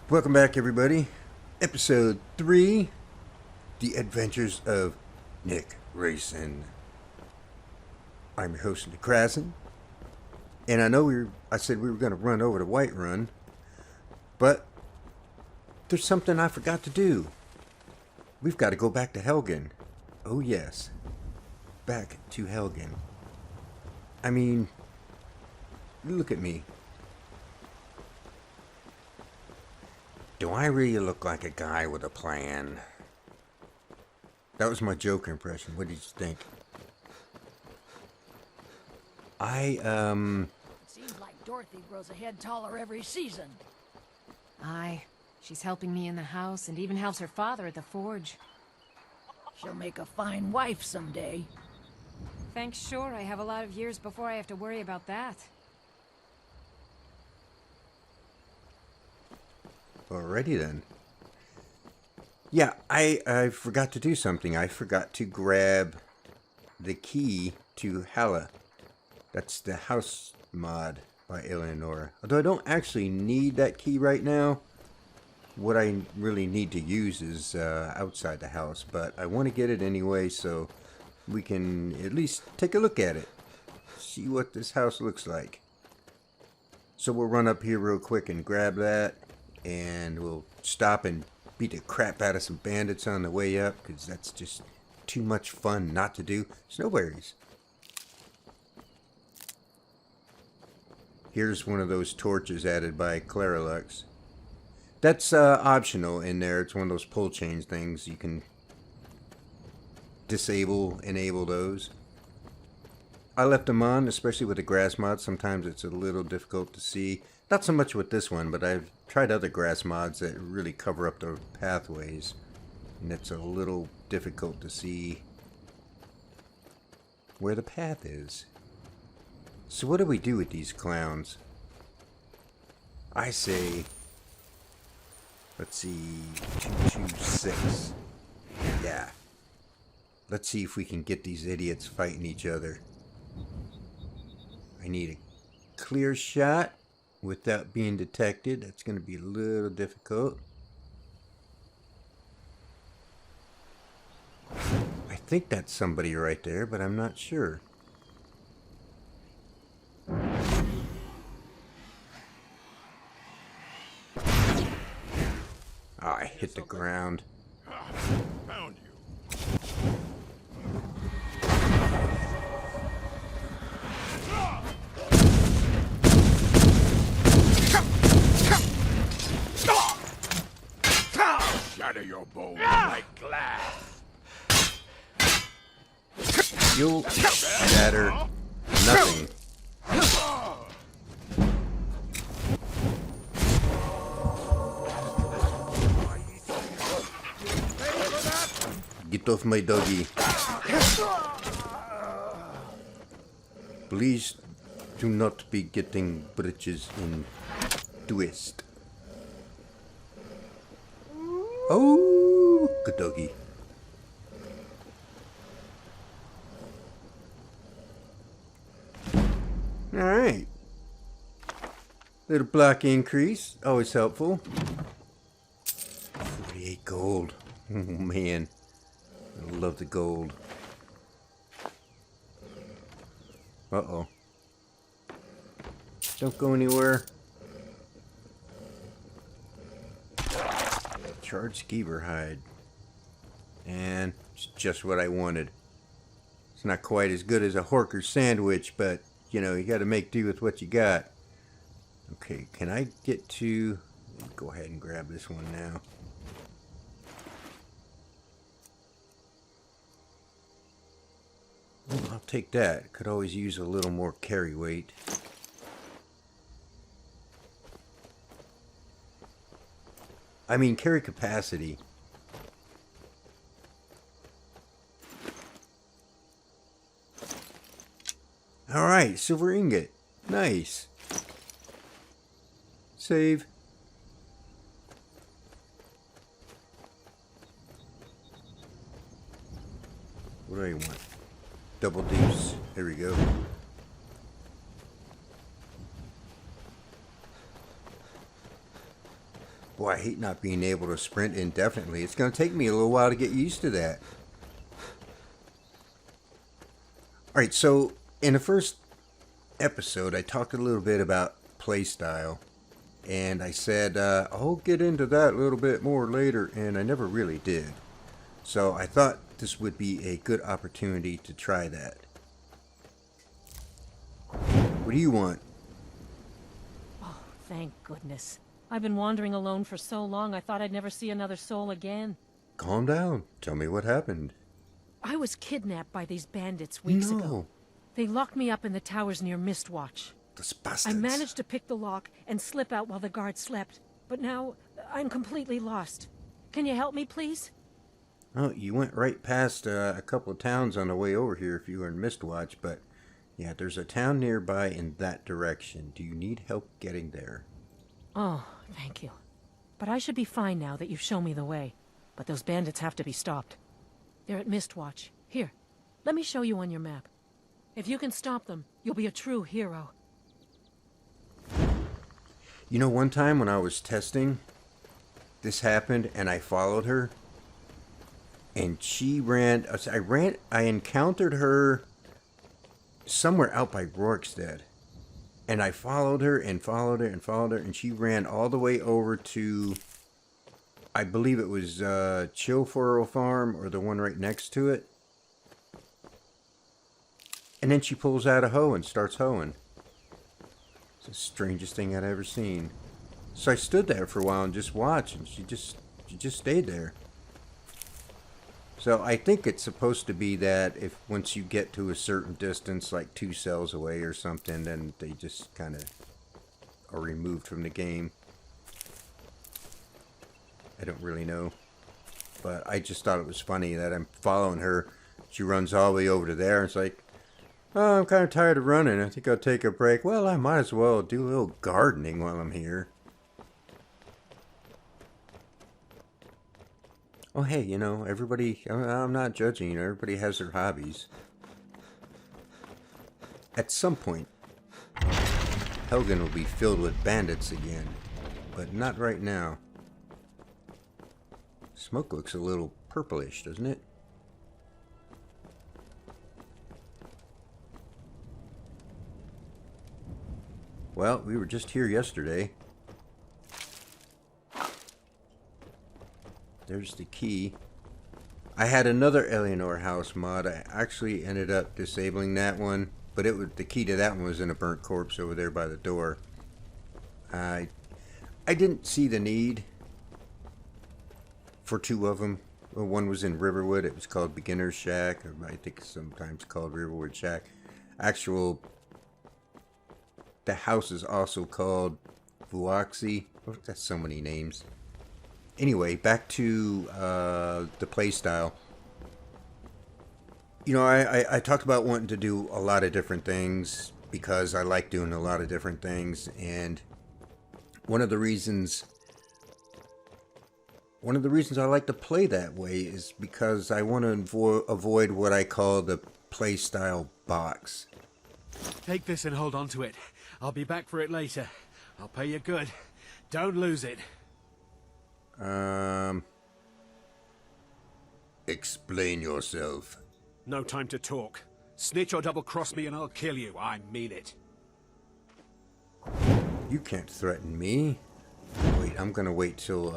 Welcome back, everybody. Episode 3, The Adventures of Necrasin. I'm your host, Necrasin. And I said we were going to run over to Whiterun, but there's something I forgot to do. We've got to go back to Helgen. Oh yes, back to Helgen. I mean, look at me. Do I really look like a guy with a plan? That was my Joker impression. What did you think? Seems like Dorothy grows a head taller every season. Aye. She's helping me in the house and even helps her father at the forge. She'll make a fine wife someday. Thanks, sure. I have a lot of years before I have to worry about that. Alrighty then. Yeah, I forgot to do something. I forgot to grab the key to Halla. That's the house mod by Eleanor. Although I don't actually need that key right now. What I really need to use is outside the house. But I want to get it anyway so we can at least take a look at it. See what this house looks like. So we'll run up here real quick and grab that. And we'll stop and beat the crap out of some bandits on the way up, because that's just too much fun not to do. Snowberries. Here's one of those torches added by Claralux. That's optional in there. It's one of those pull chain things. You can enable those. I left them on, especially with the grass mod. Sometimes it's a little difficult to see. Not so much with this one, but I've tried other grass mods that really cover up the pathways. And it's a little difficult to see where the path is. So what do we do with these clowns? I say, let's see, 226. Yeah. Let's see if we can get these idiots fighting each other. I need a clear shot without being detected. That's going to be a little difficult. I think that's somebody right there, but I'm not sure. Oh, I hit the ground. Found you. Shatter your bones like glass. You'll shatter nothing. Get off my doggy. Please do not be getting britches in twist. Oh, good doggy. Alright. Little block increase. Always helpful. 48 gold. Oh man. I love the gold. Uh-oh. Don't go anywhere. Charged skeever hide. And it's just what I wanted. It's not quite as good as a Horker sandwich, but, you know, you got to make do with what you got. Okay, can I get to... Go ahead and grab this one now. Well, I'll take that. Could always use a little more carry weight. I mean, carry capacity. Alright, silver ingot. Nice. Save. What do I want? Double deuce. There we go. Boy, I hate not being able to sprint indefinitely. It's going to take me a little while to get used to that. Alright, so in the first episode, I talked a little bit about playstyle. And I said, I'll get into that a little bit more later, and I never really did. So I thought this would be a good opportunity to try that. What do you want? Oh, thank goodness. I've been wandering alone for so long, I thought I'd never see another soul again. Calm down. Tell me what happened. I was kidnapped by these bandits weeks ago. They locked me up in the towers near Mistwatch. Those bastards. I managed to pick the lock and slip out while the guards slept, but now I'm completely lost. Can you help me, please? Oh, you went right past a couple of towns on the way over here if you were in Mistwatch, but yeah, there's a town nearby in that direction. Do you need help getting there? Oh, thank you. But I should be fine now that you've shown me the way. But those bandits have to be stopped. They're at Mistwatch. Here, let me show you on your map. If you can stop them, you'll be a true hero. You know, one time when I was testing, this happened and I followed her. And she ran, I encountered her somewhere out by Rorikstead. And I followed her and followed her and followed her. And she ran all the way over to, I believe it was Chilfurl Farm or the one right next to it. And then she pulls out a hoe and starts hoeing. It's the strangest thing I'd ever seen. So I stood there for a while and just watched, and she just stayed there. So I think it's supposed to be that if once you get to a certain distance, like 2 cells away or something, then they just kind of are removed from the game. I don't really know. But I just thought it was funny that I'm following her. She runs all the way over to there, and it's like, oh, I'm kind of tired of running. I think I'll take a break. Well, I might as well do a little gardening while I'm here. Oh, hey, you know, everybody, I'm not judging, you know, everybody has their hobbies. At some point, Helgen will be filled with bandits again, but not right now. Smoke looks a little purplish, doesn't it? Well, we were just here yesterday. There's the key. I had another Eleanor house mod. I actually ended up disabling that one, but it was the key to that one was in a burnt corpse over there by the door. I didn't see the need for 2 of them. Well, one was in Riverwood. It was called Beginner's Shack, or I think sometimes called Riverwood Shack. The house is also called Vuoxi. Oh, that's so many names. Anyway, back to the playstyle. You know, I talked about wanting to do a lot of different things because I like doing a lot of different things, and one of the reasons I like to play that way is because I want to avoid what I call the playstyle box. Take this and hold on to it. I'll be back for it later. I'll pay you good. Don't lose it. Explain yourself. No time to talk. Snitch or double-cross me and I'll kill you. I mean it. You can't threaten me. Wait, I'm gonna wait till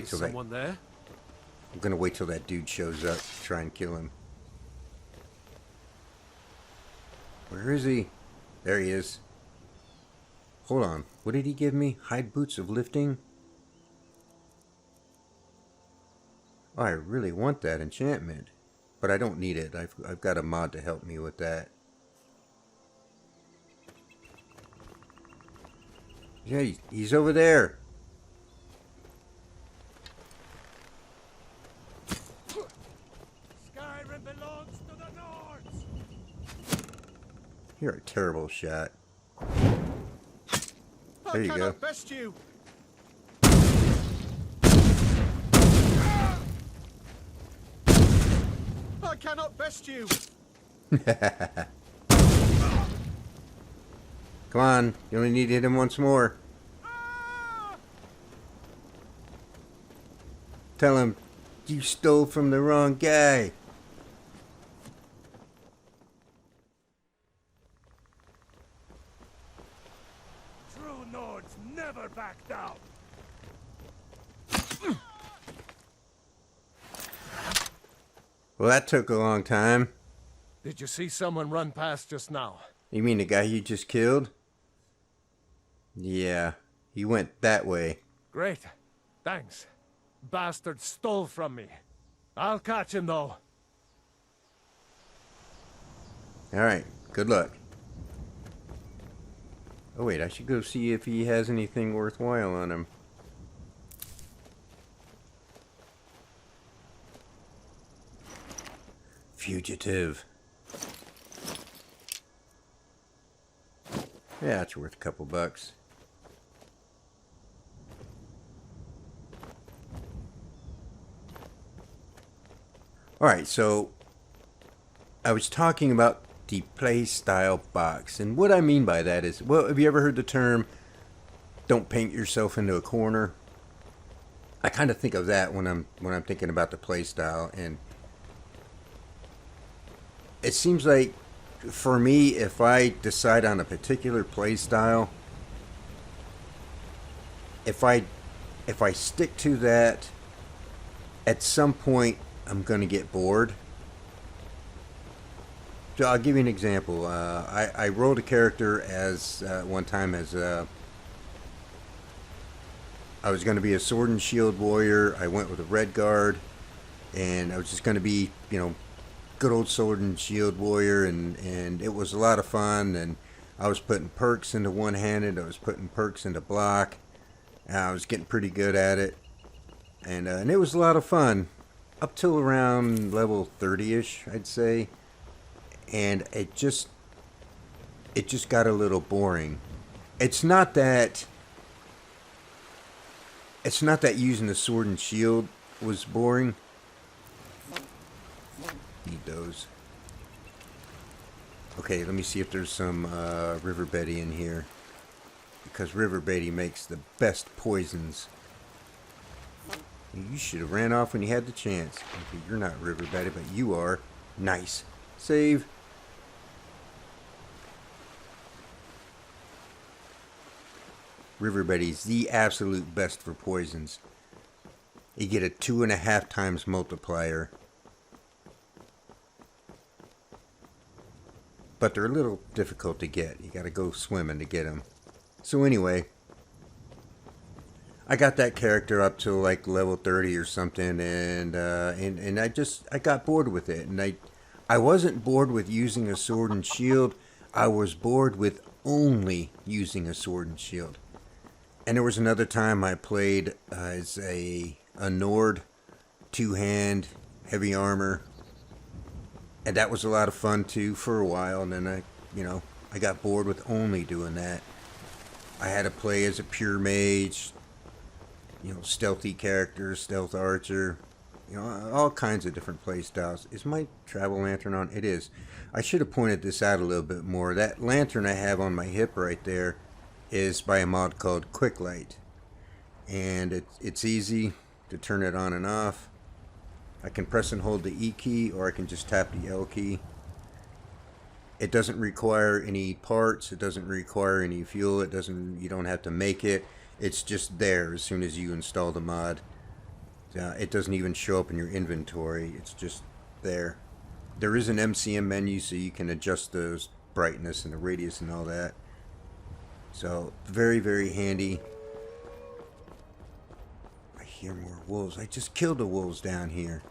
Someone there? I'm gonna wait till that dude shows up to try and kill him. Where is he? There he is. Hold on. What did he give me? Hide boots of lifting? Oh, I really want that enchantment, but I don't need it. I've got a mod to help me with that. Yeah, he's over there. Skyrim belongs to the Nords. You're a terrible shot. There you go. Best you. I cannot best you. Come on, you only need to hit him once more. Tell him you stole from the wrong guy. True Nords never back down. Well, that took a long time. Did you see someone run past just now? You mean the guy you just killed? Yeah, he went that way. Great. Thanks. Bastard stole from me. I'll catch him though. Alright, good luck. Oh wait, I should go see if he has anything worthwhile on him. Fugitive. Yeah, it's worth a couple bucks. Alright, so I was talking about the playstyle box, and what I mean by that is, well, have you ever heard the term don't paint yourself into a corner? I kind of think of that when I'm thinking about the playstyle, and it seems like for me, if I decide on a particular playstyle, if I stick to that, at some point I'm going to get bored. So I'll give you an example. I rolled a character as one time as I was going to be a sword and shield warrior. I went with a red guard, and I was just going to be, you know, good old sword and shield warrior, and it was a lot of fun. And I was putting perks into one-handed. I was putting perks into block. And I was getting pretty good at it, and it was a lot of fun up till around level 30ish, I'd say. And it just got a little boring. It's not that using the sword and shield was boring. Need those. Okay, let me see if there's some River Betty in here, because River Betty makes the best poisons. You should have ran off when you had the chance. Okay, you're not River Betty, but you are. Nice. Save. River Betty's the absolute best for poisons. You get a 2.5 times multiplier. But they're a little difficult to get. You gotta go swimming to get them. So anyway, I got that character up to like level 30 or something, and I got bored with it. And I wasn't bored with using a sword and shield. I was bored with only using a sword and shield. And there was another time I played as a Nord, two-hand, heavy armor. And that was a lot of fun too for a while. And then I got bored with only doing that. I had to play as a pure mage, stealthy character, stealth archer, all kinds of different play styles. Is my travel lantern on? It is. I should have pointed this out a little bit more. That lantern I have on my hip right there is by a mod called Quick Light, and it's easy to turn it on and off. I can press and hold the E key, or I can just tap the L key. It doesn't require any parts. It doesn't require any fuel. You don't have to make it. It's just there as soon as you install the mod. It doesn't even show up in your inventory. It's just there. There is an MCM menu, so you can adjust the brightness and the radius and all that. So very, very handy. I hear more wolves. I just killed the wolves down here.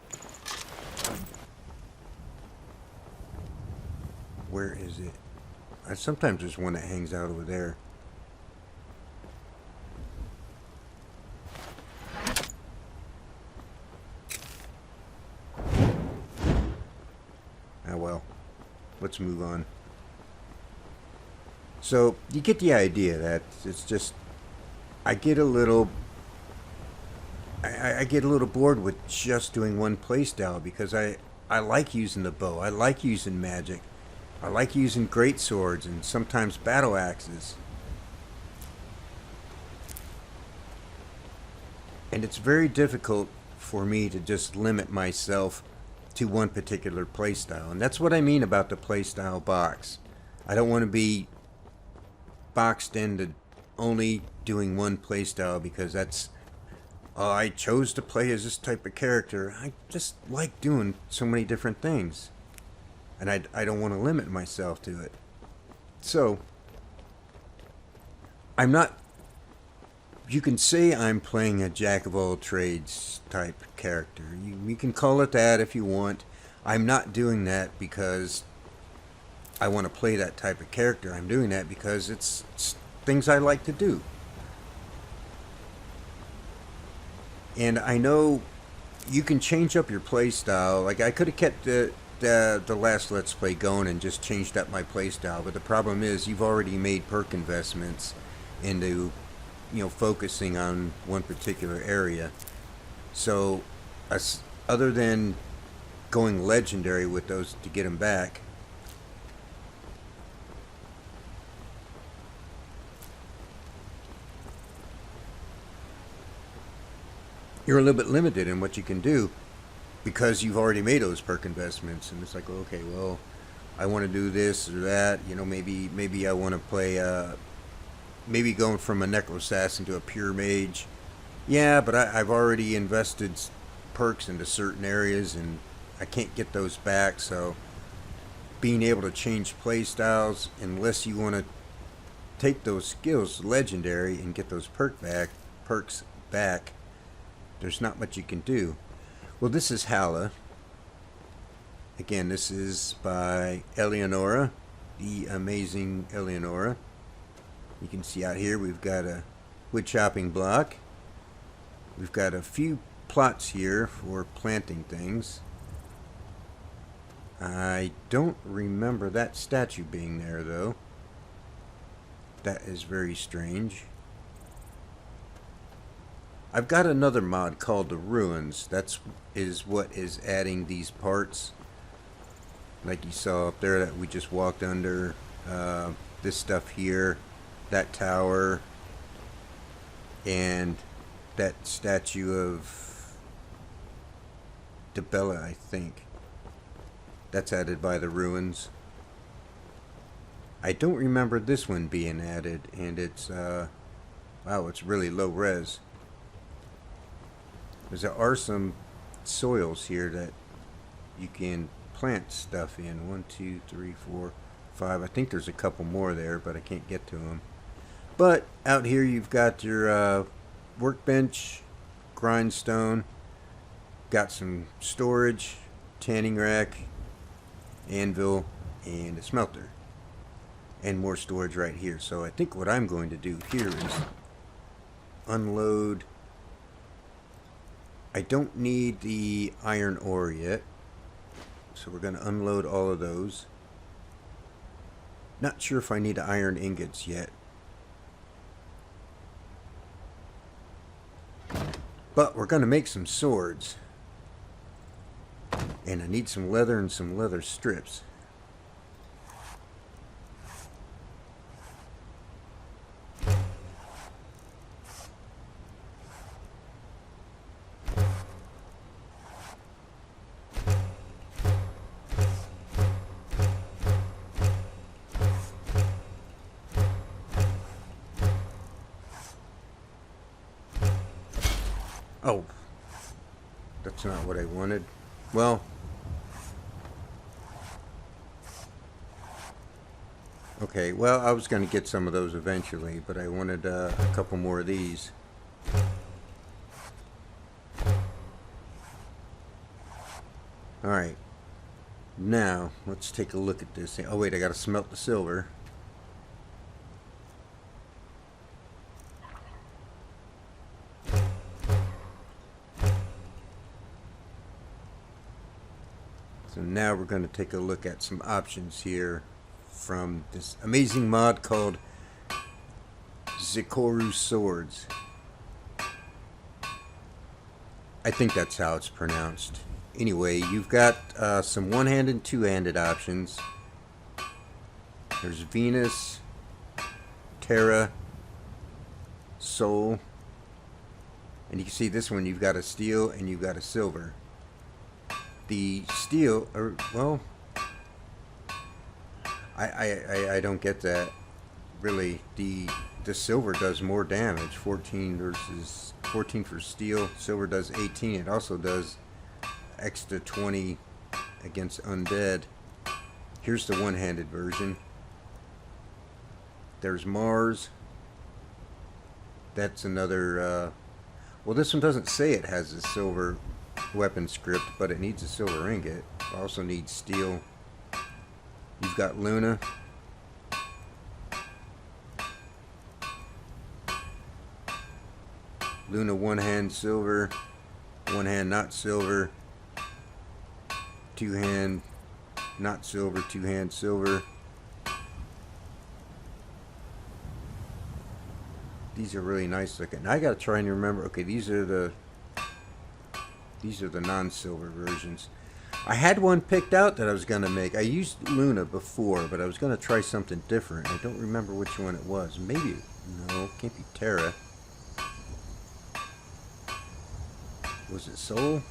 Where is it? Sometimes there's one that hangs out over there. Ah well. Let's move on. So you get the idea that it's just I get a little bored with just doing one playstyle, because I like using the bow. I like using magic. I like using great swords and sometimes battle axes. And it's very difficult for me to just limit myself to one particular playstyle. And that's what I mean about the playstyle box. I don't want to be boxed into only doing one playstyle because that's, oh, I chose to play as this type of character. I just like doing so many different things. And I don't want to limit myself to it. So, I'm not, you can say I'm playing a jack of all trades type character. You can call it that if you want. I'm not doing that because I want to play that type of character. I'm doing that because it's things I like to do. And I know you can change up your play style. Like I could have kept the last Let's Play going and just changed up my play style, but the problem is you've already made perk investments into, you know, focusing on one particular area. So other than going legendary with those to get them back, you're a little bit limited in what you can do because you've already made those perk investments. And it's like, okay, well, I want to do this or that. You know, maybe I want to play, maybe going from a Necrasin to a pure mage. Yeah, but I've already invested perks into certain areas and I can't get those back. So being able to change play styles, unless you want to take those skills legendary and get those perks back, there's not much you can do. Well, this is Halla. Again, this is by Eleonora, the amazing Eleonora. You can see out here we've got a wood chopping block. We've got a few plots here for planting things. I don't remember that statue being there though. That is very strange. I've got another mod called the Ruins. That is what is adding these parts. Like you saw up there that we just walked under. This stuff here. That tower. And that statue of Debella, I think. That's added by the Ruins. I don't remember this one being added. And it's, wow, it's really low res. There are some soils here that you can plant stuff in. 1, 2, 3, 4, 5. I think there's a couple more there, but I can't get to them. But out here you've got your workbench, grindstone, got some storage, tanning rack, anvil, and a smelter. And more storage right here. So I think what I'm going to do here is unload. I don't need the iron ore yet, so we're going to unload all of those. Not sure if I need the iron ingots yet. But we're going to make some swords. And I need some leather and some leather strips. Oh, that's not what I wanted. Well, okay, well, I was going to get some of those eventually, but I wanted a couple more of these. Alright, now let's take a look at this. Oh wait, I got to smelt the silver. So now we're going to take a look at some options here from this amazing mod called Zikoru Swords. I think that's how it's pronounced. Anyway, you've got some one-handed and two-handed options. There's Venus, Terra, Sol, And you can see this one, you've got a steel and you've got a silver. The steel, well, I don't get that. Really, the silver does more damage. 14 versus 14 for steel. Silver does 18. It also does extra 20 against undead. Here's the one-handed version. There's Mars. That's another, well, this one doesn't say it has a silver weapon script, but it needs a silver ingot. It also needs steel. You've got Luna. Luna one hand silver, one hand not silver, two hand not silver, two hand silver. These are really nice looking. I gotta try and remember. Okay, these are the non-silver versions. I had one picked out that I was gonna make. I used Luna before, but I was gonna try something different. I don't remember which one it was. Maybe no, it can't be Terra. Was it Soul?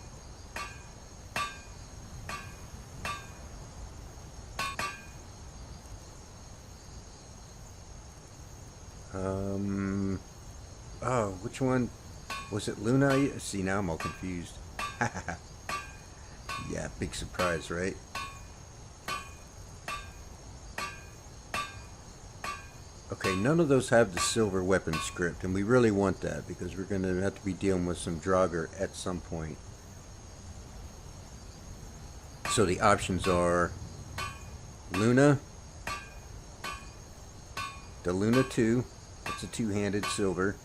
Oh, which one? Was it Luna? See, now I'm all confused. Yeah, big surprise, right? Okay, none of those have the silver weapon script, and we really want that because we're going to have to be dealing with some Draugr at some point. So the options are Luna, the Luna 2, that's a two-handed silver,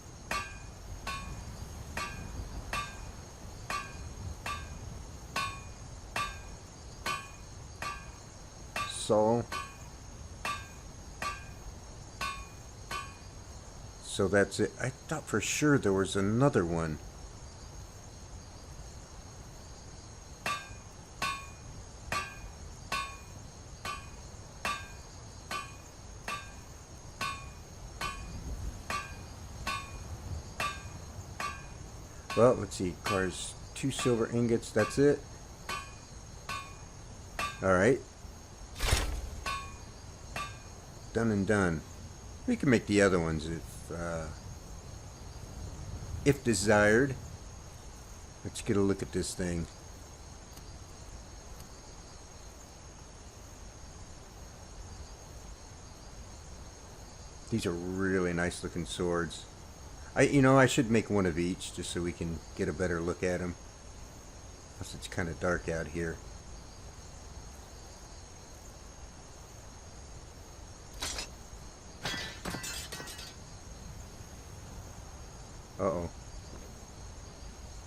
Saul. So that's it. I thought for sure there was another one. Well, let's see. Requires 2 silver ingots. That's it. Alright. Done and done. We can make the other ones if desired. Let's get a look at this thing. These are really nice looking swords. I should make one of each just so we can get a better look at them. Plus it's kind of dark out here. Uh-oh.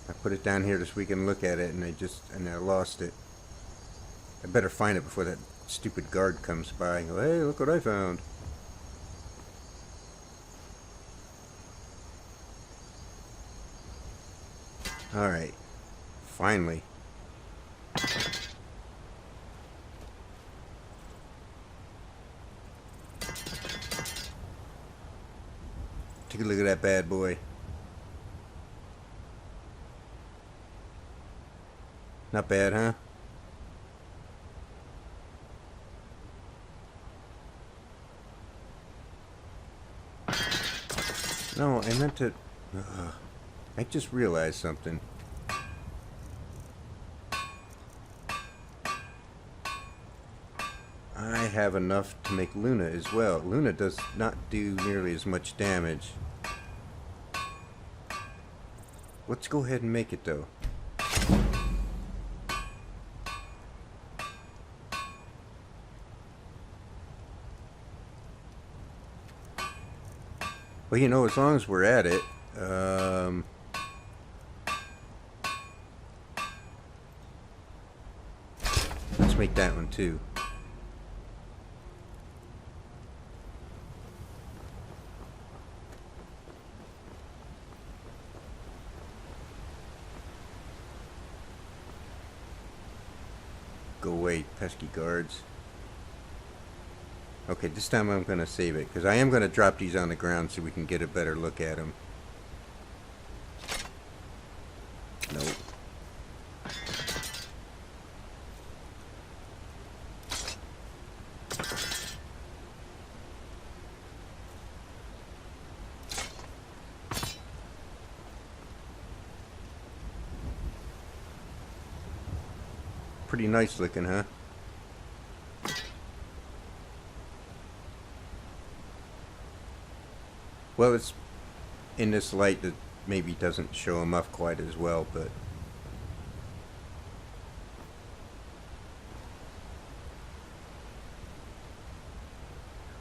I put it down here just so we can look at it, and I lost it. I better find it before that stupid guard comes by and go, hey, look what I found. Alright. Finally. Take a look at that bad boy. Not bad, huh? No, I meant to... I just realized something. I have enough to make Luna as well. Luna does not do nearly as much damage. Let's go ahead and make it, though. Well, as long as we're at it, let's make that one too. Go away, pesky guards. Okay, this time I'm going to save it, because I am going to drop these on the ground so we can get a better look at them. pretty nice looking, huh? Well, it's in this light that maybe doesn't show them up quite as well, but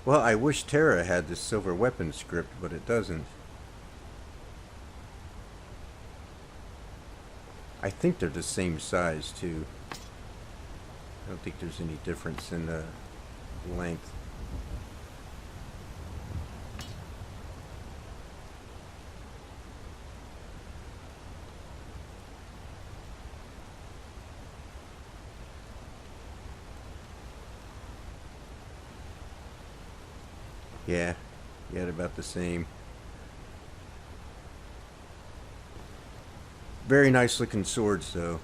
well, I wish Terra had the silver weapon script, but it doesn't. I think they're the same size too. I don't think there's any difference in the length. Yeah, they're about the same. Very nice looking swords though.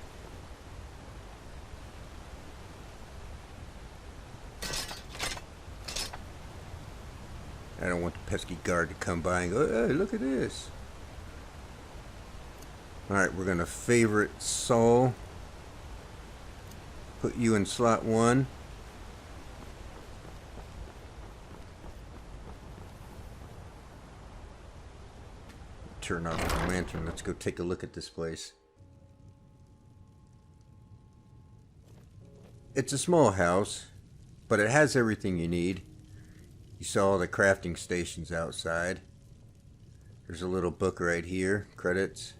I don't want the pesky guard to come by and go, hey, look at this. Alright, we're gonna favorite Saul. Put you in slot 1. Turn off the lantern. Let's go take a look at this place. It's a small house, but it has everything you need. You saw the crafting stations outside. There's a little book right here. Credits.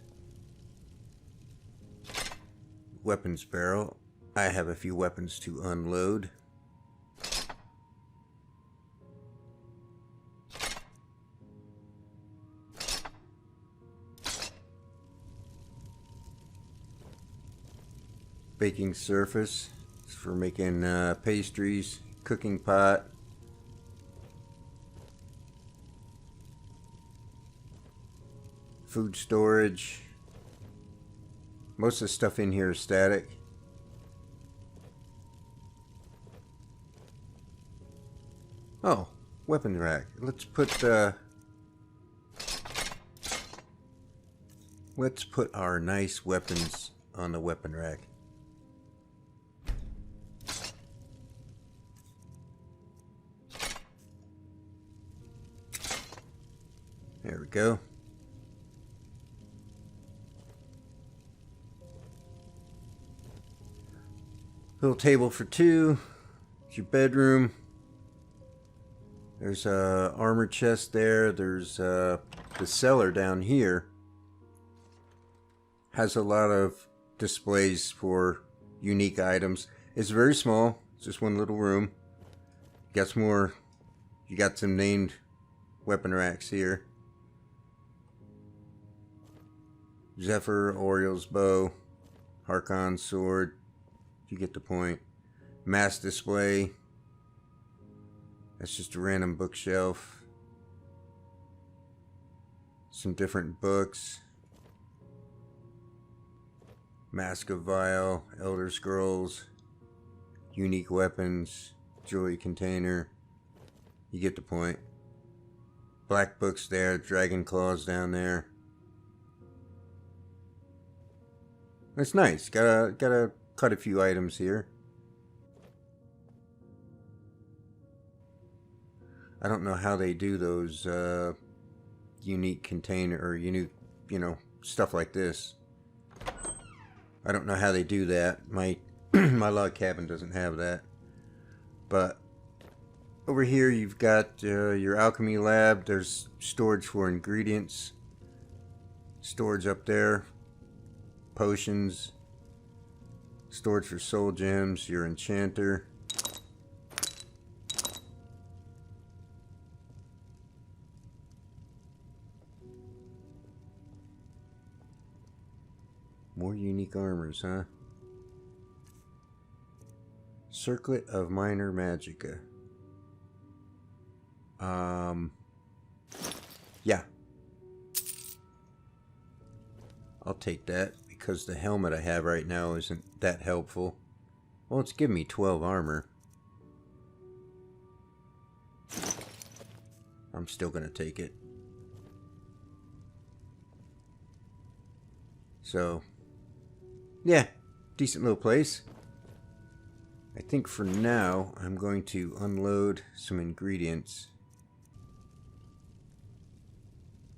Weapons barrel. I have a few weapons to unload. Baking surface. It's for making pastries. Cooking pot. Food storage. Most of the stuff in here is static. Oh, weapon rack. Let's put our nice weapons on the weapon rack. There we go. Little table for 2. It's your bedroom. There's a armor chest there. There's the cellar down here. Has a lot of displays for unique items. It's very small. It's just one little room. Got some more. You got some named weapon racks here. Zephyr, Oriole's bow, Harkon's sword. You get the point. Mass display. That's just a random bookshelf. Some different books. Mask of Vial, Elder Scrolls, unique weapons, jewelry container. You get the point. Black books there, Dragon Claws down there. That's nice. Gotta cut a few items here. I don't know how they do those unique container or unique, stuff like this. I don't know how they do that. My my log cabin doesn't have that. But over here you've got your alchemy lab. There's storage for ingredients. Storage up there. Potions. Storage for soul gems. Your enchanter. More unique armors, huh? Circlet of Minor Magicka. Yeah. I'll take that because the helmet I have right now isn't that helpful. Well, it's giving me 12 armor. I'm still gonna take it. So, yeah, decent little place. I think for now, I'm going to unload some ingredients.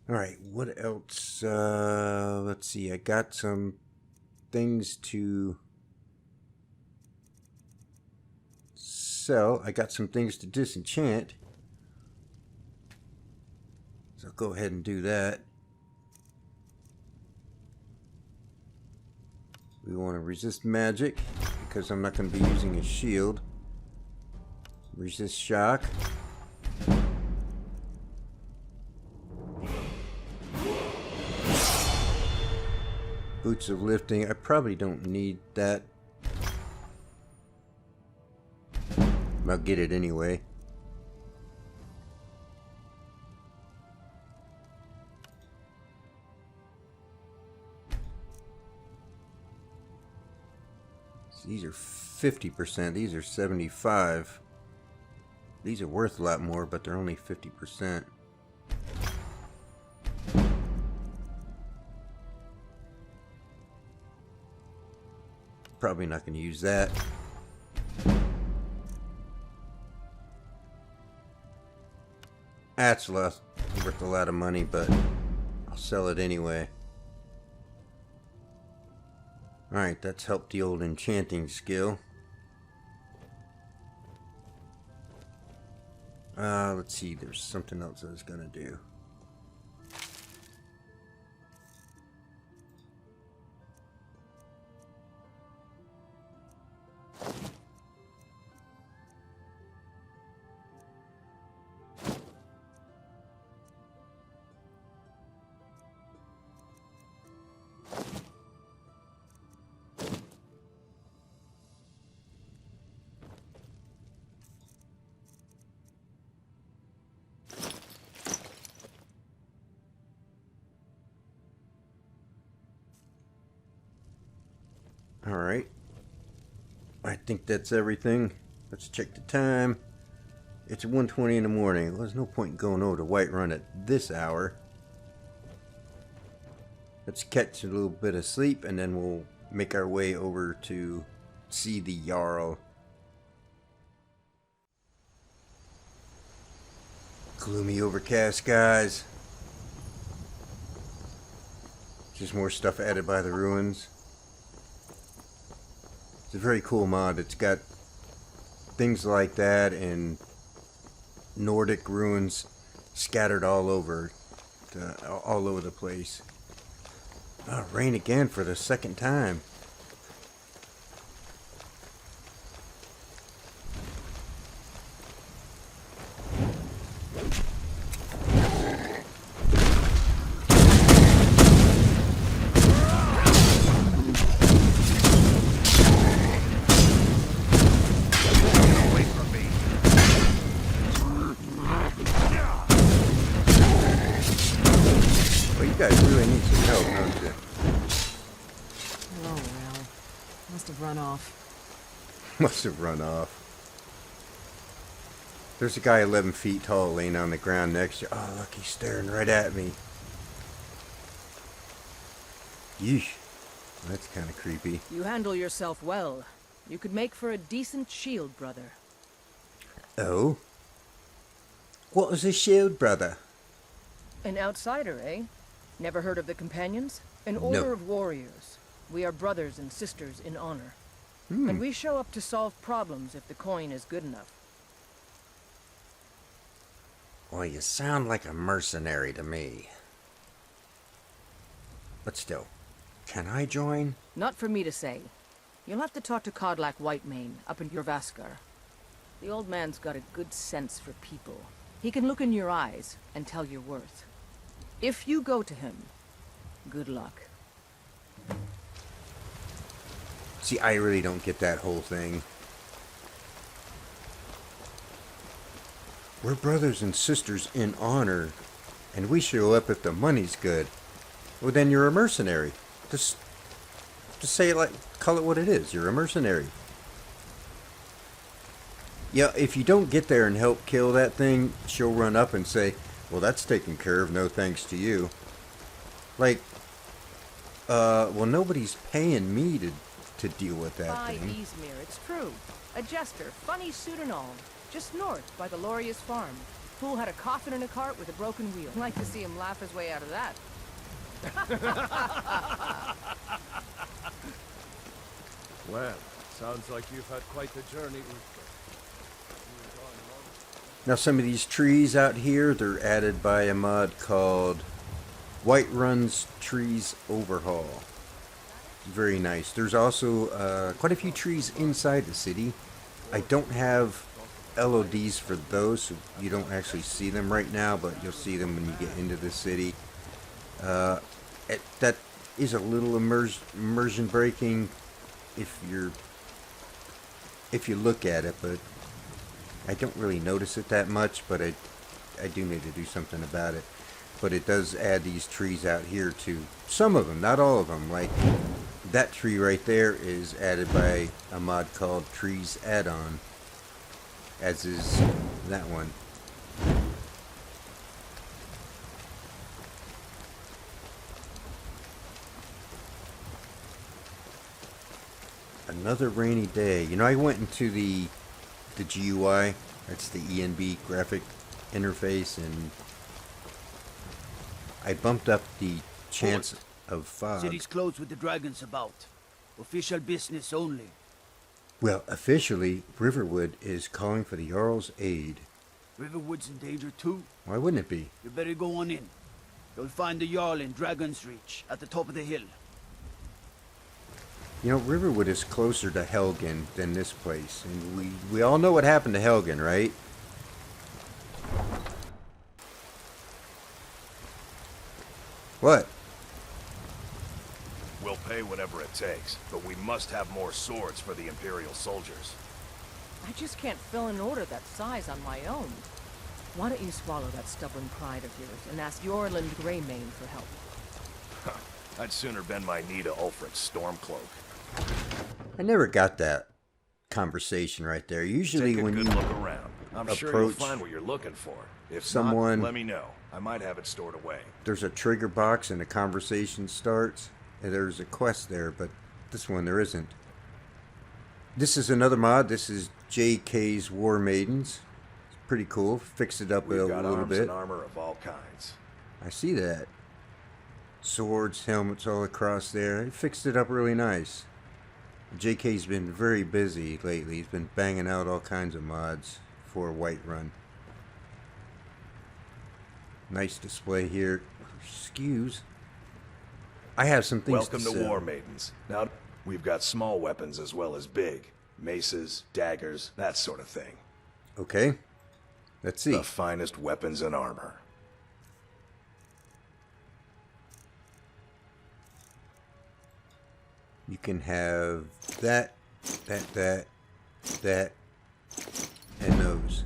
Alright, what else? Let's see, I got some things to sell. I got some things to disenchant. So I'll go ahead and do that. We want to resist magic, because I'm not going to be using a shield. Resist shock. Boots of lifting. I probably don't need that. I'll get it anyway. These are 50%. These are 75. These are worth a lot more, but they're only 50%. Probably not going to use that. That's worth a lot of money, but I'll sell it anyway. Alright, that's helped the old enchanting skill. Let's see, there's something else I was gonna do. Alright. I think that's everything. Let's check the time. It's 1:20 in the morning. Well, there's no point in going over to Whiterun at this hour. Let's catch a little bit of sleep and then we'll make our way over to see the Jarl. Gloomy, overcast skies. Just more stuff added by the ruins. It's a very cool mod. It's got things like that and Nordic ruins scattered all over the place. Oh, rain again for the second time. Must have run off. There's a guy 11 feet tall laying on the ground next to you. Oh, look, he's staring right at me. Yeesh. That's kind of creepy. You handle yourself well. You could make for a decent shield, brother. Oh? What was a shield, brother? An outsider, eh? Never heard of the Companions? An No. order of warriors. We are brothers and sisters in honor. And we show up to solve problems if the coin is good enough. Well, you sound like a mercenary to me. But still, can I join? Not for me to say. You'll have to talk to Codlac Whitemane up in Jorvaskar. The old man's got a good sense for people. He can look in your eyes and tell your worth. If you go to him, good luck. See, I really don't get that whole thing. We're brothers and sisters in honor, and we show up if the money's good. Well, then you're a mercenary. Just say it like, call it what it is. You're a mercenary. Yeah, if you don't get there and help kill that thing, she'll run up and say, well, that's taken care of, no thanks to you. Like, well, nobody's paying me to to deal with that By thing. Easmere, it's true. A jester, funny suit and all. Just north, by the Lorius farm. Fool had a coffin in a cart with a broken wheel. I'd like to see him laugh his way out of that. Well, sounds like you've had quite the journey. Now some of these trees out here, they're added by a mod called Whiterun's Trees Overhaul. Very nice. There's also quite a few trees inside the city. I don't have LODs for those, so you don't actually see them right now, but you'll see them when you get into the city. That is a little immersion breaking if you look at it, but I don't really notice it that much, but I do need to do something about it. But it does add these trees out here to some of them, not all of them. Like that tree right there is added by a mod called Trees Add-on, as is that one. Another rainy day. You know, I went into the GUI, that's the ENB graphic interface, and I bumped up the chance of fog. City's closed with the dragons about. Official business only. Well, officially, Riverwood is calling for the Jarl's aid. Riverwood's in danger too. Why wouldn't it be? You better go on in. You'll find the Jarl in Dragon's Reach, at the top of the hill. You know, Riverwood is closer to Helgen than this place, and we all know what happened to Helgen, right? What? We'll pay whatever it takes, but we must have more swords for the Imperial soldiers. I just can't fill an order that size on my own. Why don't you swallow that stubborn pride of yours and ask Yorland Greymane for help? I'd sooner bend my knee to Ulfric's Stormcloak. I never got that conversation right there. Usually Take a when good you look around. I'm sure you'll approach find what you're looking for. If someone- not, let me know. I might have it stored away. there's a trigger box and a conversation starts, and there's a quest there, but this one there isn't. This is another mod. This is JK's War Maidens. It's pretty cool. Fixed it up a We've got little arms bit. and armor of all kinds. I see that. Swords, helmets all across there. He fixed it up really nice. JK's been very busy lately. He's been banging out all kinds of mods for Whiterun. Nice display here. Excuse. I have some things Welcome to to sell. War Maidens. Now, we've got small weapons as well as big. Maces, daggers, that sort of thing. Okay. Let's see. The finest weapons and armor. You can have that, that, and those.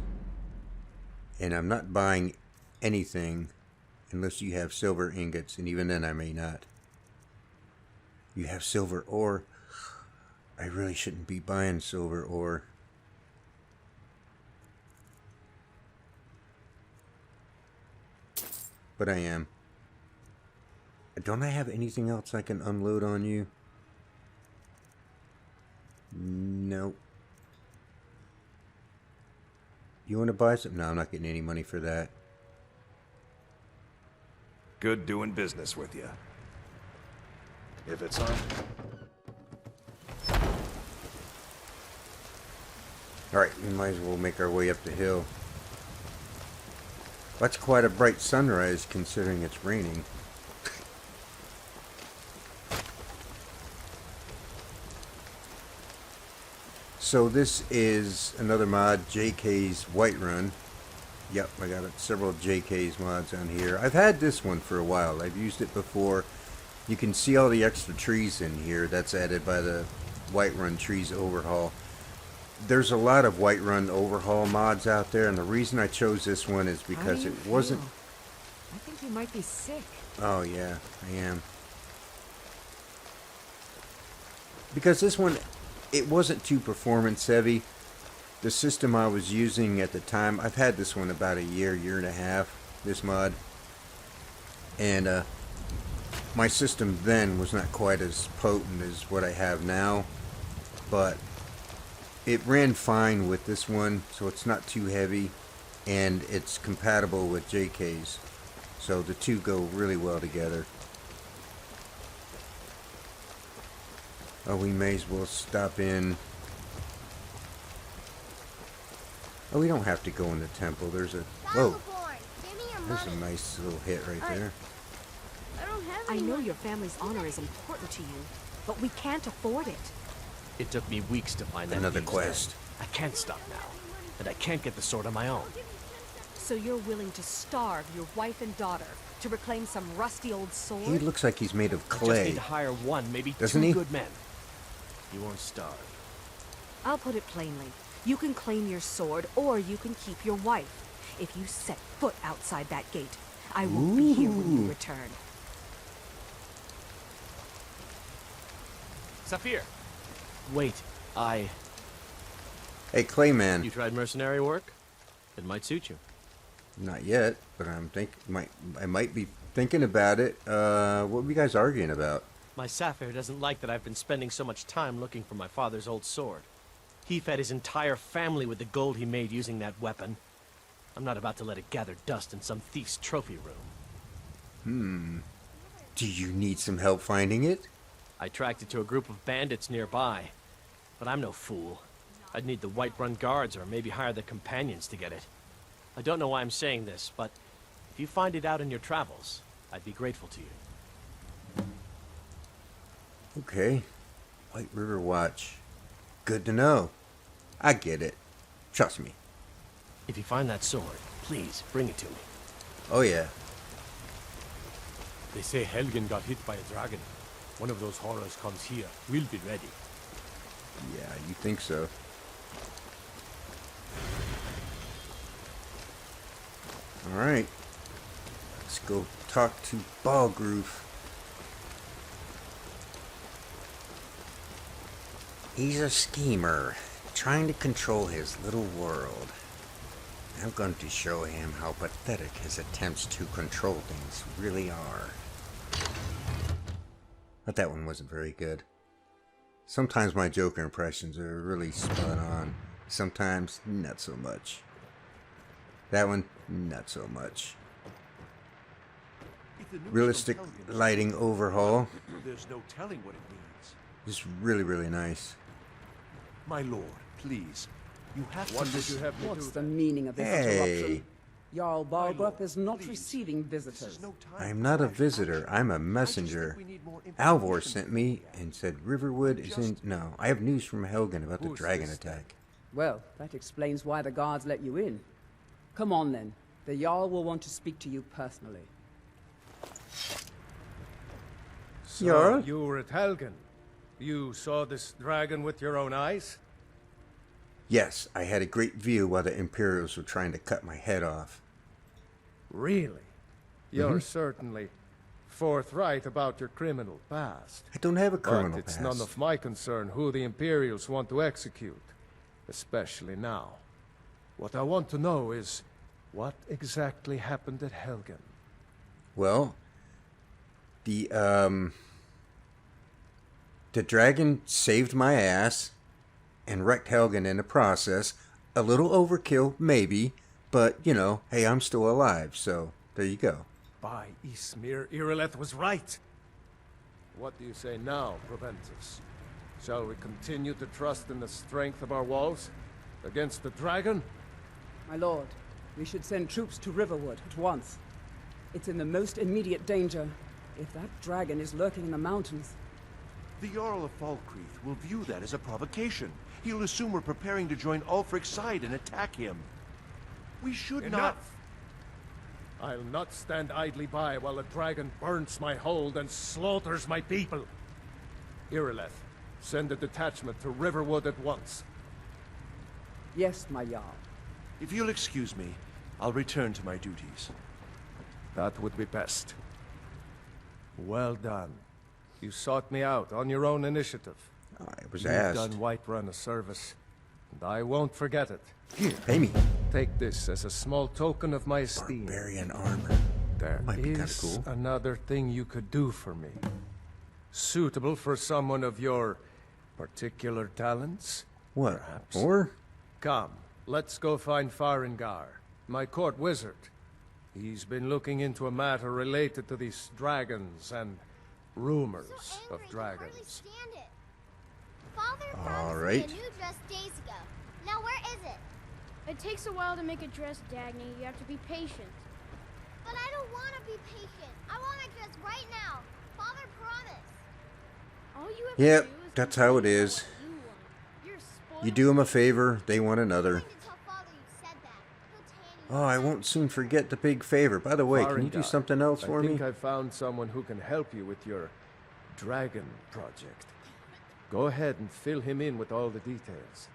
And I'm not buying anything unless you have silver ingots, and even then I may not. You have silver ore. I really shouldn't be buying silver ore. But I am. Don't I have anything else I can unload on you? Nope. You want to buy something? No, I'm not getting any money for that. Good doing business with you. If it's on... Alright, we might as well make our way up the hill. That's quite a bright sunrise considering it's raining. So this is another mod, JK's Whiterun. Yep, I got several JK's mods on here. I've had this one for a while. I've used it before. You can see all the extra trees in here. That's added by the Whiterun Trees Overhaul. There's a lot of Whiterun Overhaul mods out there, and the reason I chose this one is because it wasn't... I think you might be sick. Oh yeah, I am. Because this one, it wasn't too performance heavy. The system I was using at the time, I've had this one about a year and a half, this mod. And my system then was not quite as potent as what I have now. but it ran fine with this one, so it's not too heavy, and it's compatible with JK's, so the two go really well together. Oh, we may as well stop in. Oh, we don't have to go in the temple. There's a... Whoa. There's a nice little hit right there. I know your family's honor is important to you, but we can't afford it. It took me weeks to find that Another thieves' quest. den. I can't stop now, and I can't get the sword on my own. So you're willing to starve your wife and daughter to reclaim some rusty old sword? He looks like he's made of I just clay. need to hire one, maybe Doesn't two he? good men. You won't starve. I'll put it plainly. You can claim your sword, or you can keep your wife. If you set foot outside that gate, I won't be here when you return. Saphir! Wait, Hey, Clayman. You tried mercenary work? It might suit you. Not yet, but I might be thinking about it. What were you guys arguing about? My Saphir doesn't like that I've been spending so much time looking for my father's old sword. He fed his entire family with the gold he made using that weapon. I'm not about to let it gather dust in some thief's trophy room. Do you need some help finding it? I tracked it to a group of bandits nearby. But I'm no fool. I'd need the Whiterun guards or maybe hire the companions to get it. I don't know why I'm saying this, but if you find it out in your travels, I'd be grateful to you. Okay. White River Watch. Good to know. I get it. Trust me. If you find that sword, please bring it to me. Oh yeah. They say Helgen got hit by a dragon. One of those horrors comes here. We'll be ready. Yeah, you think so. Alright. Let's go talk to Balgroove. He's a schemer, trying to control his little world. I'm going to show him how pathetic his attempts to control things really are. But that one wasn't very good. Sometimes my Joker impressions are really spot on. Sometimes, not so much. That one, not so much. Realistic lighting overhaul. There's no telling what it means. Is really, really nice. My lord, please. You have What to did you listen. have me What's do? the meaning of this Hey. interruption? Jarl Balgrup is not please. receiving This visitors. is no time I'm for not a rash visitor. action. I'm a I just messenger. think we need more Alvor information sent from me you. and said Riverwood is in... No, I have news from Helgen about the Who's dragon this then? attack. Well, that explains why the guards let you in. Come on then. The Jarl will want to speak to you personally. So, Jarl? you were at Helgen. You saw this dragon with your own eyes? Yes, I had a great view while the Imperials were trying to cut my head off. Really? You're certainly forthright about your criminal past. I don't have a criminal But it's past. none of my concern who the Imperials want to execute, especially now. What I want to know is, what exactly happened at Helgen? Well, the dragon saved my ass and wrecked Helgen in the process. A little overkill, maybe, but, you know, hey, I'm still alive, so there you go. By Ismir, Irileth was right. What do you say now, Proventus? Shall we continue to trust in the strength of our walls against the dragon? My lord, we should send troops to Riverwood at once. It's in the most immediate danger. If that dragon is lurking in the mountains... The Jarl of Falkreath will view that as a provocation. He'll assume we're preparing to join Ulfric's side and attack him. We should not... Enough! I'll not stand idly by while the dragon burns my hold and slaughters my people. Irileth, send a detachment to Riverwood at once. Yes, my Jarl. If you'll excuse me, I'll return to my duties. That would be best. Well done. You sought me out on your own initiative. I was You've asked. done Whiterun a service, and I won't forget it. Here, Pay me. take this as a small token of my esteem. Barbarian armor. There Might be kinda is cool. another thing you could do for me. Suitable for someone of your Particular talents? What? Perhaps. Or? Come, let's go find Farengar, my court wizard. He's been looking into a matter related to these dragons and rumors of dragons. Father All promised right. me a new dress days ago. Now where is it? It takes a while to make a dress, Dagny. You have to be patient. But I don't want to be patient. I want my dress right now. Father promised. All you have Yep, to do is that's how it complain is. about what you want. You're spoiled. You do them a favor, they want another. I'm going to tell Father you said that. He'll tan you. Oh, I won't soon forget the big favor. By the way, can you do Farengar, something else for I me? think I found someone who can help you with your dragon project. Go ahead and fill him in with all the details.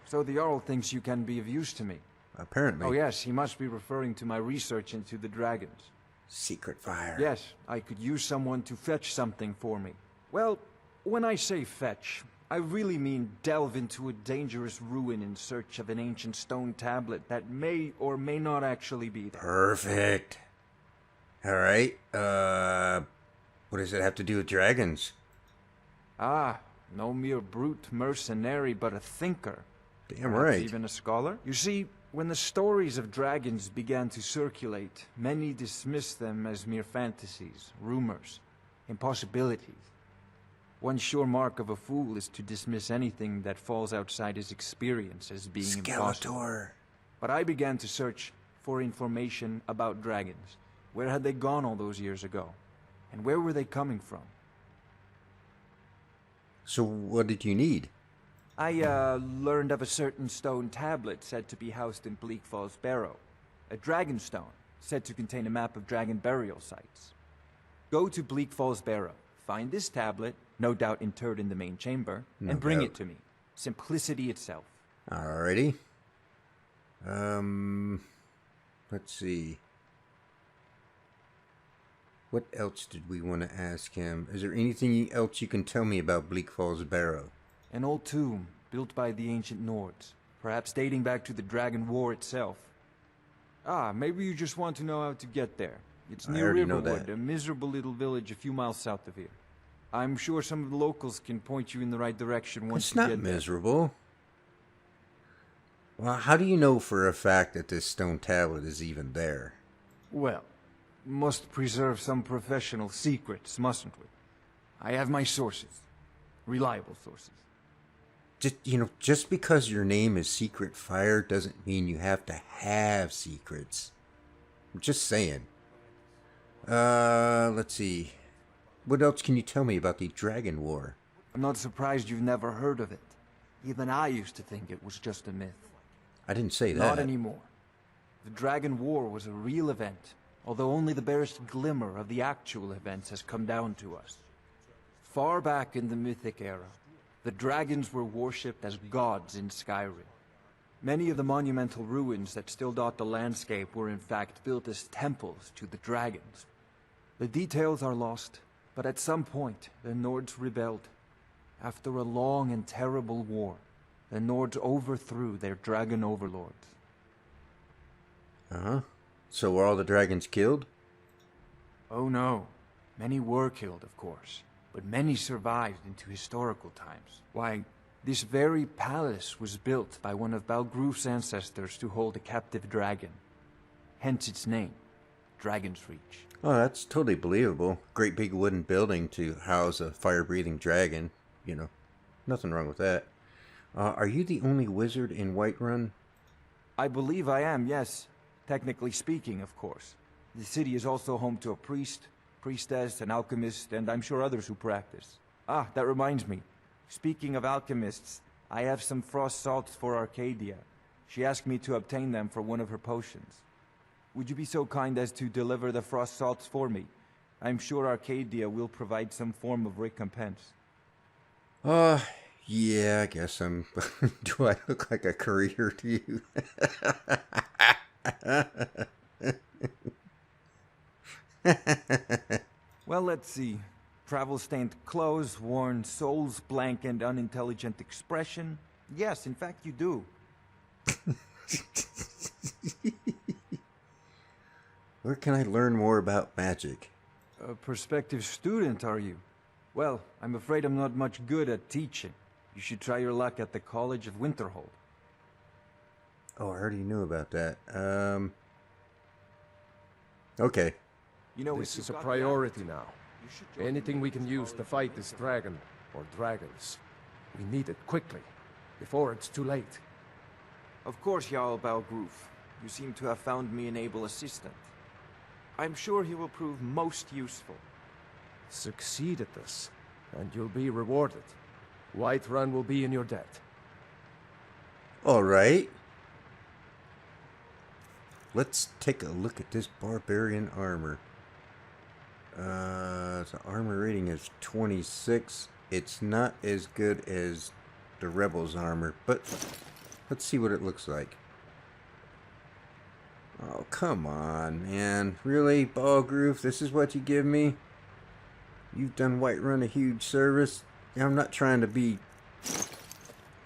So the Jarl thinks you can be of use to me. Apparently. Oh yes, he must be referring to my research into the dragons. Secret fire. Yes, I could use someone to fetch something for me. Well, when I say fetch, I really mean delve into a dangerous ruin in search of an ancient stone tablet that may or may not actually be there. Perfect. Alright, what does it have to do with dragons? Ah, no mere brute mercenary, but a thinker. Damn Perhaps right. even a scholar? You see, when the stories of dragons began to circulate, many dismissed them as mere fantasies, rumors, impossibilities. One sure mark of a fool is to dismiss anything that falls outside his experience as being impossible. Skeletor. But I began to search for information about dragons. Where had they gone all those years ago? And where were they coming from? So what did you need? I learned of a certain stone tablet said to be housed in Bleak Falls Barrow. A dragon stone, said to contain a map of dragon burial sites. Go to Bleak Falls Barrow, find this tablet, no doubt interred in the main chamber, No and bring doubt. it to me. Simplicity itself. Alrighty. Let's see. What else did we want to ask him? Is there anything else you can tell me about Bleak Falls Barrow? An old tomb, built by the ancient Nords, perhaps dating back to the Dragon War itself. Ah, maybe you just want to know how to get there. It's I near already know Riverwood, that. a miserable little village a few miles south of here. I'm sure some of the locals can point you in the right direction once It's you not get there. miserable. Well, how do you know for a fact that this stone tablet is even there? Well, must preserve some professional secrets, mustn't we? I have my sources. Reliable sources. Just because your name is Secret Fire doesn't mean you have to have secrets. I'm just saying. Let's see. What else can you tell me about the Dragon War? I'm not surprised you've never heard of it. Even I used to think it was just a myth. I didn't say that. Not anymore. The Dragon War was a real event, although only the barest glimmer of the actual events has come down to us. Far back in the Mythic era, the dragons were worshipped as gods in Skyrim. Many of the monumental ruins that still dot the landscape were in fact built as temples to the dragons. The details are lost, but at some point the Nords rebelled. After a long and terrible war, the Nords overthrew their dragon overlords. Uh-huh. So were all the dragons killed? Oh no. Many were killed, of course, but many survived into historical times. Why, this very palace was built by one of Balgruf's ancestors to hold a captive dragon. Hence its name, Dragon's Reach. Oh, that's totally believable. Great big wooden building to house a fire-breathing dragon. You know, nothing wrong with that. Are you the only wizard in Whiterun? I believe I am, yes. Technically speaking, of course. The city is also home to a priest, priestess, an alchemist, and I'm sure others who practice. Ah, that reminds me. Speaking of alchemists, I have some frost salts for Arcadia. She asked me to obtain them for one of her potions. Would you be so kind as to deliver the frost salts for me? I'm sure Arcadia will provide some form of recompense. Yeah, I guess I'm... Do I look like a courier to you? Well, let's see. Travel-stained clothes, worn soles, blank and unintelligent expression. Yes, in fact, you do. Where can I learn more about magic? A prospective student, are you? Well, I'm afraid I'm not much good at teaching. You should try your luck at the College of Winterhold. Oh, I already knew about that. Okay. You know, this is a priority now. Anything we can use to fight this dragon, or dragons, we need it quickly, before it's too late. Of course, Jarl Balgroof. You seem to have found me an able assistant. I'm sure he will prove most useful. Succeed at this, and you'll be rewarded. Whiterun will be in your debt. All right. Let's take a look at this barbarian armor. The armor rating is 26. It's not as good as the Rebels armor, but let's see what it looks like. Oh, come on, man. Really, Balgroof? This is what you give me? You've done Whiterun a huge service. I'm not trying to be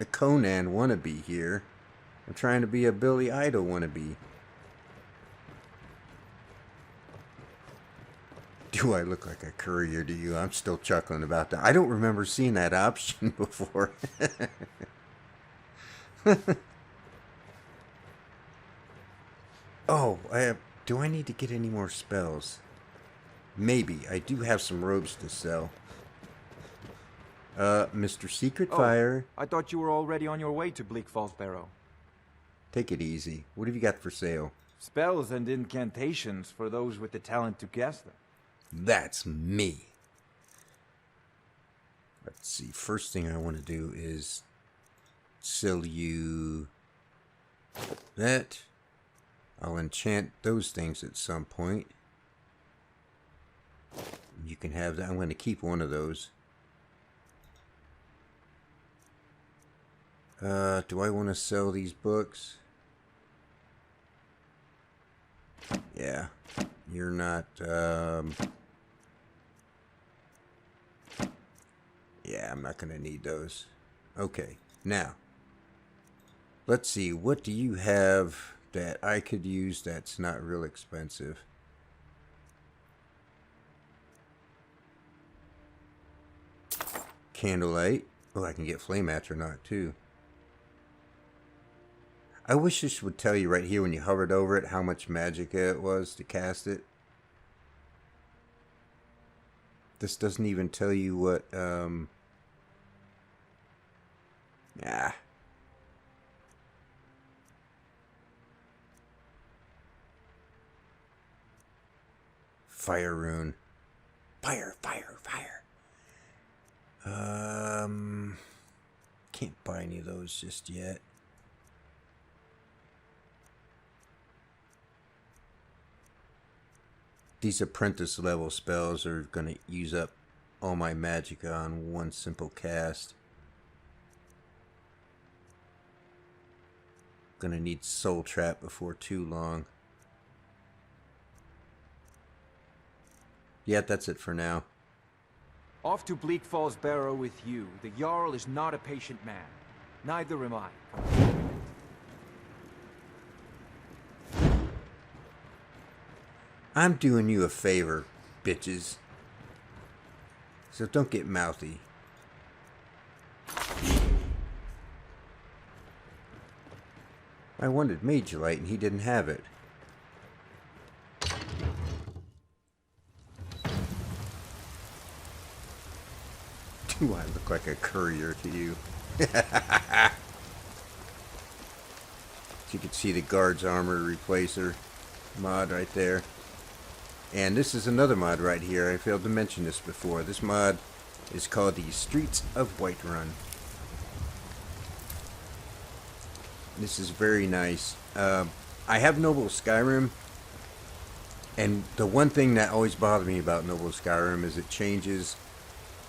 a Conan wannabe here. I'm trying to be a Billy Idol wannabe. Do I look like a courier to you? I'm still chuckling about that. I don't remember seeing that option before. Oh, do I need to get any more spells? Maybe. I do have some robes to sell. Mr. Secret Fire. I thought you were already on your way to Bleak Falls Barrow. Take it easy. What have you got for sale? Spells and incantations for those with the talent to cast them. That's me. Let's see. First thing I want to do is sell you that. I'll enchant those things at some point. You can have that. I'm going to keep one of those. Do I want to sell these books? Yeah. You're not, yeah, I'm not going to need those. Okay. Now, let's see. What do you have that I could use that's not real expensive? Candlelight. Oh, I can get Flame Atronach too. I wish this would tell you right here when you hovered over it how much magic it was to cast it. This doesn't even tell you what, Fire rune. Fire. Can't buy any of those just yet. These apprentice level spells are going to use up all my magic on one simple cast. Gonna need Soul Trap before too long. Yeah, that's it for now. Off to Bleak Falls Barrow with you. The Jarl is not a patient man. Neither am I. I'm doing you a favor, bitches. So don't get mouthy. I wanted Mage Light and he didn't have it. Do I look like a courier to you? You can see the guard's armor replacer mod right there. And this is another mod right here. I failed to mention this before. This mod is called the Streets of Whiterun. This is very nice. I have Noble Skyrim, and the one thing that always bothered me about Noble Skyrim is it changes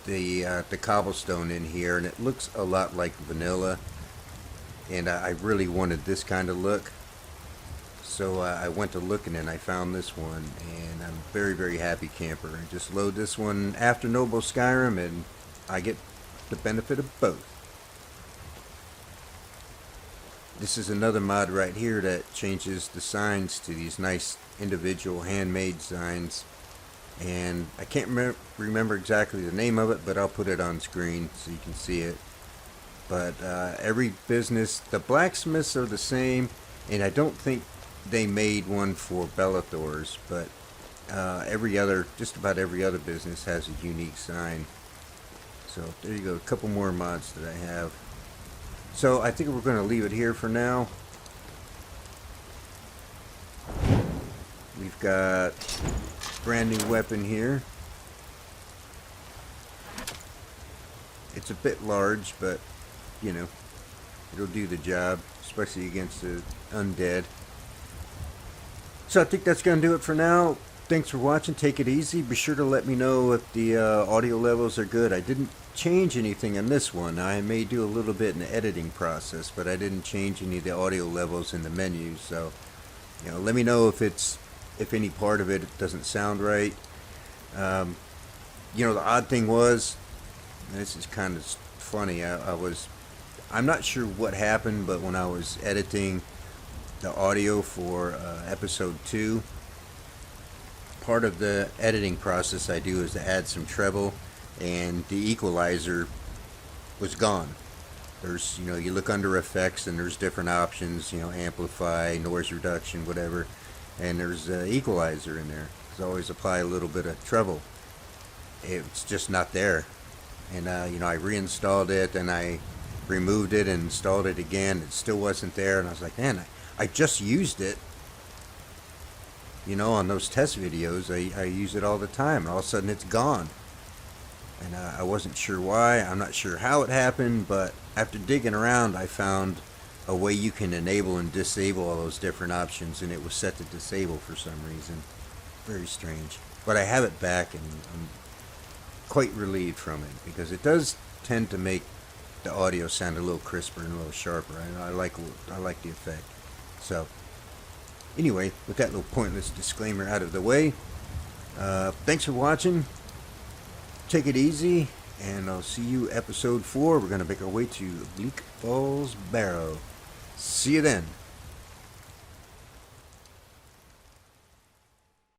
the cobblestone in here, and it looks a lot like vanilla. And I really wanted this kind of look. So I went to looking and I found this one, and I'm very, very happy camper. I just load this one after Noble Skyrim and I get the benefit of both. This is another mod right here that changes the signs to these nice individual handmade signs. And I can't remember exactly the name of it, but I'll put it on screen so you can see it. But every business, the blacksmiths are the same, and I don't think they made one for Bellathor's, but just about every other business has a unique sign. So there you go, a couple more mods that I have. So I think we're going to leave it here for now. We've got a brand new weapon here. It's a bit large, but you know, it'll do the job, especially against the undead. So I think that's going to do it for now. Thanks for watching. Take it easy. Be sure to let me know if the audio levels are good. I didn't change anything in this one. I may do a little bit in the editing process, but I didn't change any of the audio levels in the menus. So, you know, let me know if any part of it doesn't sound right. You know, the odd thing was, and this is kind of funny. I'm not sure what happened, but when I was editing the audio for episode 2, part of the editing process I do is to add some treble, and the equalizer was gone. There's, you know, you look under effects and there's different options, you know, amplify, noise reduction, whatever, and there's an equalizer in there. So I always apply a little bit of treble. It's just not there. And you know, I reinstalled it and I removed it and installed it again. It still wasn't there, and I was like, man, I just used it. You know, on those test videos, I use it all the time, and all of a sudden it's gone. And I wasn't sure why. I'm not sure how it happened, but after digging around, I found a way you can enable and disable all those different options, and it was set to disable for some reason. Very strange. But I have it back, and I'm quite relieved from it, because it does tend to make the audio sound a little crisper and a little sharper. I like the effect. So anyway, with that little pointless disclaimer out of the way, thanks for watching. Take it easy, and I'll see you episode 4. We're going to make our way to Bleak Falls Barrow. See you then.